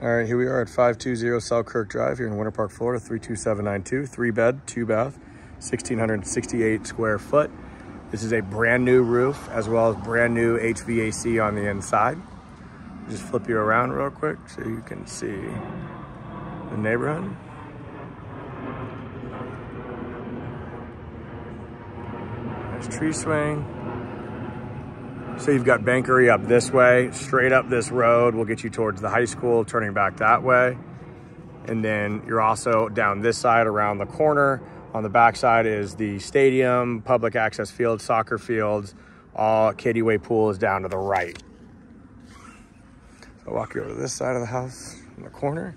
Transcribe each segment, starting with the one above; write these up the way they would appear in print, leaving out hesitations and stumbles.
All right, here we are at 520 Selkirk Drive here in Winter Park, Florida, 32792, 3-bed, 2-bath, 1,668 square foot. This is a brand new roof as well as brand new HVAC on the inside. Just flip you around real quick so you can see the neighborhood. Nice tree swing. So you've got Bankery up this way, straight up this road will get you towards the high school, turning back that way. And then you're also down this side around the corner. On the back side is the stadium, public access field, soccer fields, all Kiddyway pool is down to the right. So I'll walk you over to this side of the house in the corner.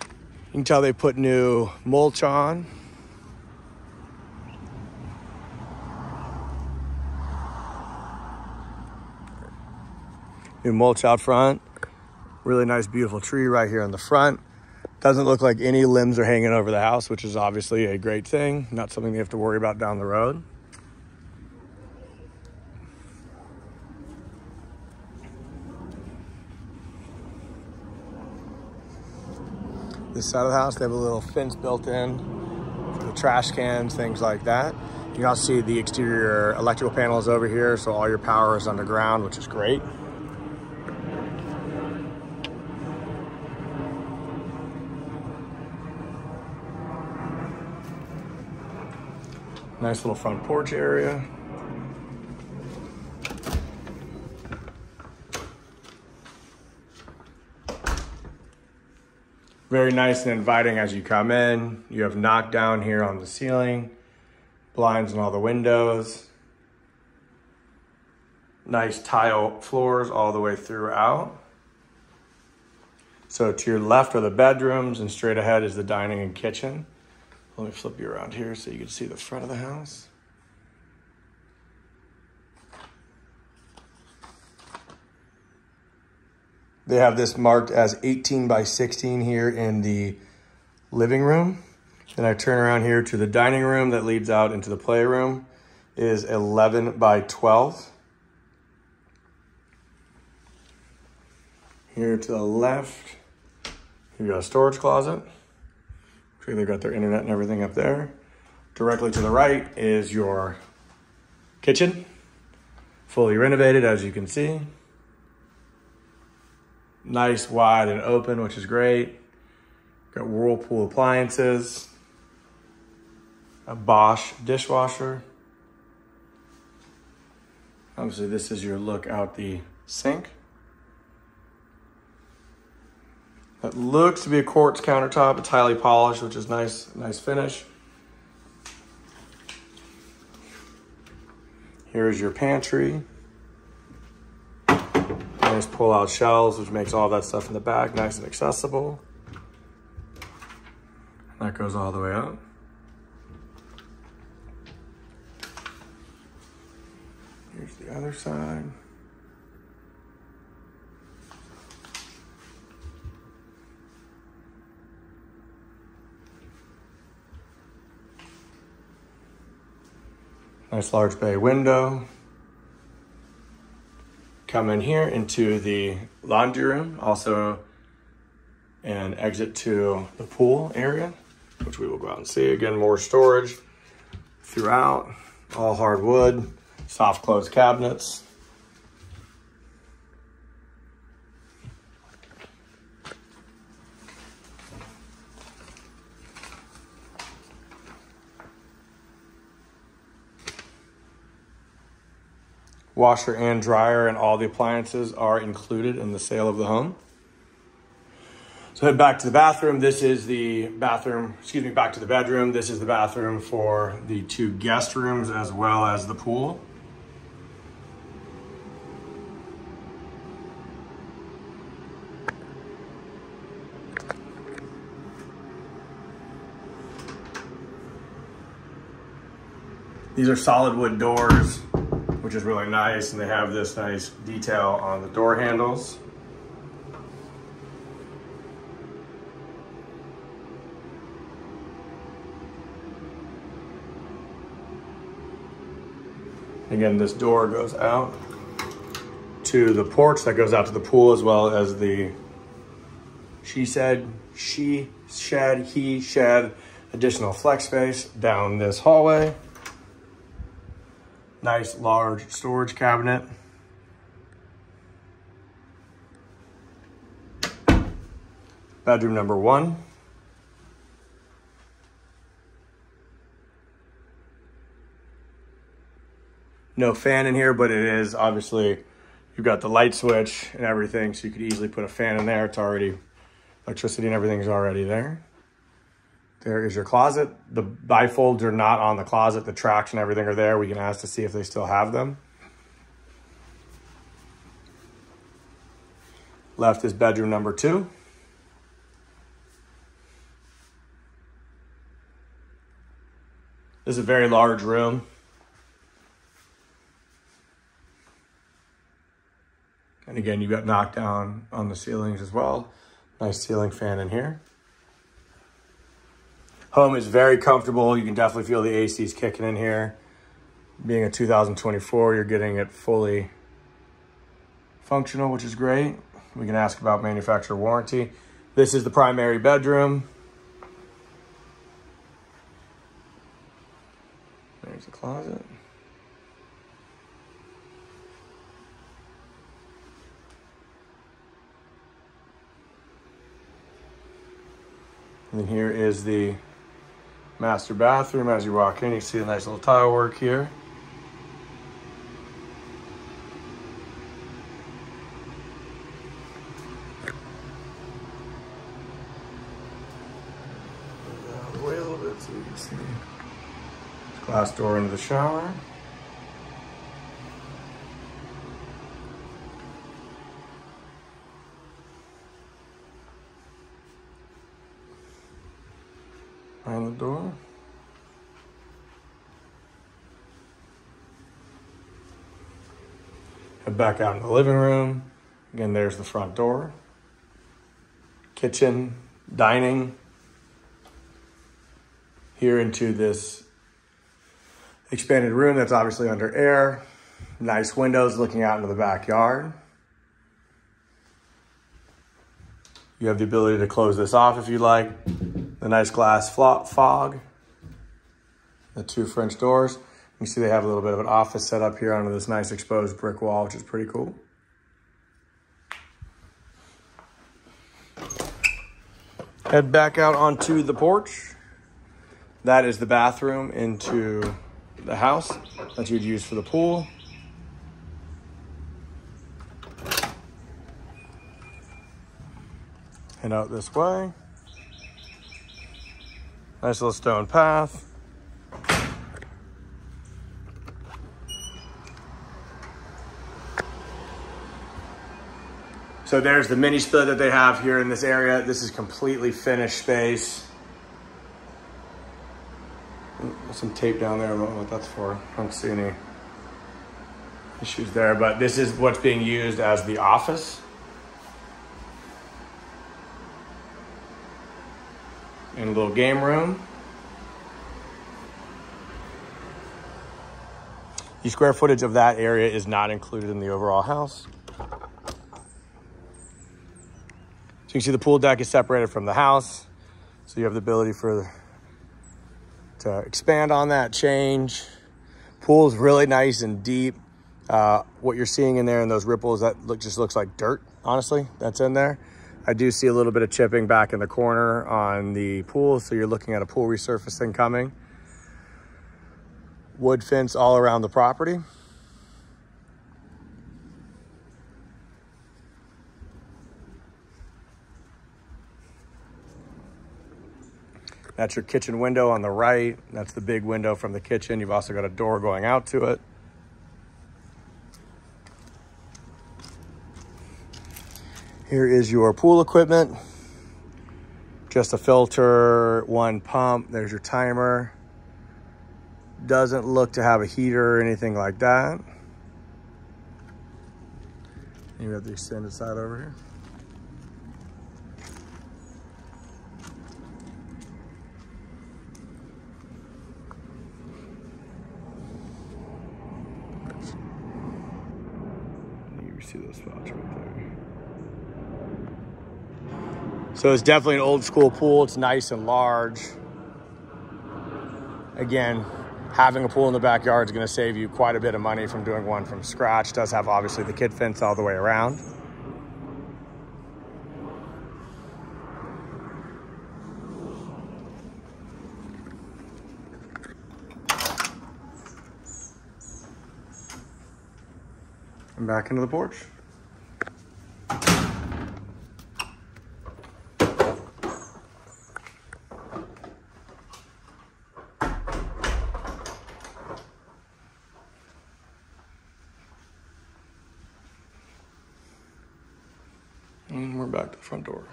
You can tell they put new mulch on. New mulch out front. Really nice, beautiful tree right here in the front. Doesn't look like any limbs are hanging over the house, which is obviously a great thing. Not something you have to worry about down the road. This side of the house, they have a little fence built in for the trash cans, things like that. You can also see the exterior electrical panels over here, so all your power is underground, which is great. Nice little front porch area. Very nice and inviting as you come in. You have knockdown here on the ceiling, blinds in all the windows. Nice tile floors all the way throughout. So to your left are the bedrooms and straight ahead is the dining and kitchen. Let me flip you around here so you can see the front of the house. They have this marked as 18 by 16 here in the living room. Then I turn around here to the dining room that leads out into the playroom. It is 11 by 12. Here to the left, you've got a storage closet. They've got their internet and everything up there. Directly to the right is your kitchen. Fully renovated, as you can see. Nice, wide, and open, which is great. Got Whirlpool appliances. A Bosch dishwasher. Obviously, this is your look out the sink. That looks to be a quartz countertop. It's highly polished, which is nice finish. Here's your pantry. Nice pull-out shelves, which makes all that stuff in the back nice and accessible. That goes all the way up. Here's the other side. Nice large bay window. Come in here into the laundry room, also an exit to the pool area, which we will go out and see. Again, more storage throughout, all hardwood, soft close cabinets. Washer and dryer and all the appliances are included in the sale of the home. So head back to the bathroom. This is the bathroom, back to the bedroom. This is the bathroom for the 2 guest rooms as well as the pool. These are solid wood doors, which is really nice, and they have this nice detail on the door handles. Again, this door goes out to the porch that goes out to the pool, as well as the She shed, he shed, additional flex space down this hallway. Nice large storage cabinet. Bedroom number 1. No fan in here, but it is obviously, you've got the light switch and everything, so you could easily put a fan in there. It's already, electricity and everything is already there. There is your closet. The bifolds are not on the closet. The tracks and everything are there. We can ask to see if they still have them. Left is bedroom number 2. This is a very large room. And again, you've got knockdown on the ceilings as well. Nice ceiling fan in here. Home is very comfortable. You can definitely feel the ACs kicking in here. Being a 2024, you're getting it fully functional, which is great. We can ask about manufacturer warranty. This is the primary bedroom. There's the closet. And then here is the master bathroom. As you walk in, you see a nice little tile work here. Way a little bit so you can see. Glass door into the shower. Behind the door. Head back out in the living room. Again, there's the front door. Kitchen, dining. Here into this expanded room that's obviously under air. Nice windows looking out into the backyard. You have the ability to close this off if you like. The nice glass fog. The 2 French doors. You see they have a little bit of an office set up here under this nice exposed brick wall, which is pretty cool. Head back out onto the porch. That is the bathroom into the house that you'd use for the pool. Head out this way. Nice little stone path. So there's the mini split that they have here in this area. This is completely finished space. There's some tape down there. I don't know what that's for. I don't see any issues there, but this is what's being used as the office. And a little game room. The square footage of that area is not included in the overall house. So you can see the pool deck is separated from the house. So you have the ability to expand on that, change. Pool is really nice and deep. What you're seeing in there in those ripples, that just looks like dirt, honestly, that's in there. I do see a little bit of chipping back in the corner on the pool, so you're looking at a pool resurfacing coming. Wood fence all around the property. That's your kitchen window on the right. That's the big window from the kitchen. You've also got a door going out to it. Here is your pool equipment. Just a filter, 1 pump. There's your timer. Doesn't look to have a heater or anything like that. You have the extended side over here. You see those spots right there. So it's definitely an old school pool. It's nice and large. Again, having a pool in the backyard is going to save you quite a bit of money from doing one from scratch. It does have obviously the kid fence all the way around. And back into the porch. And we're back to the front door.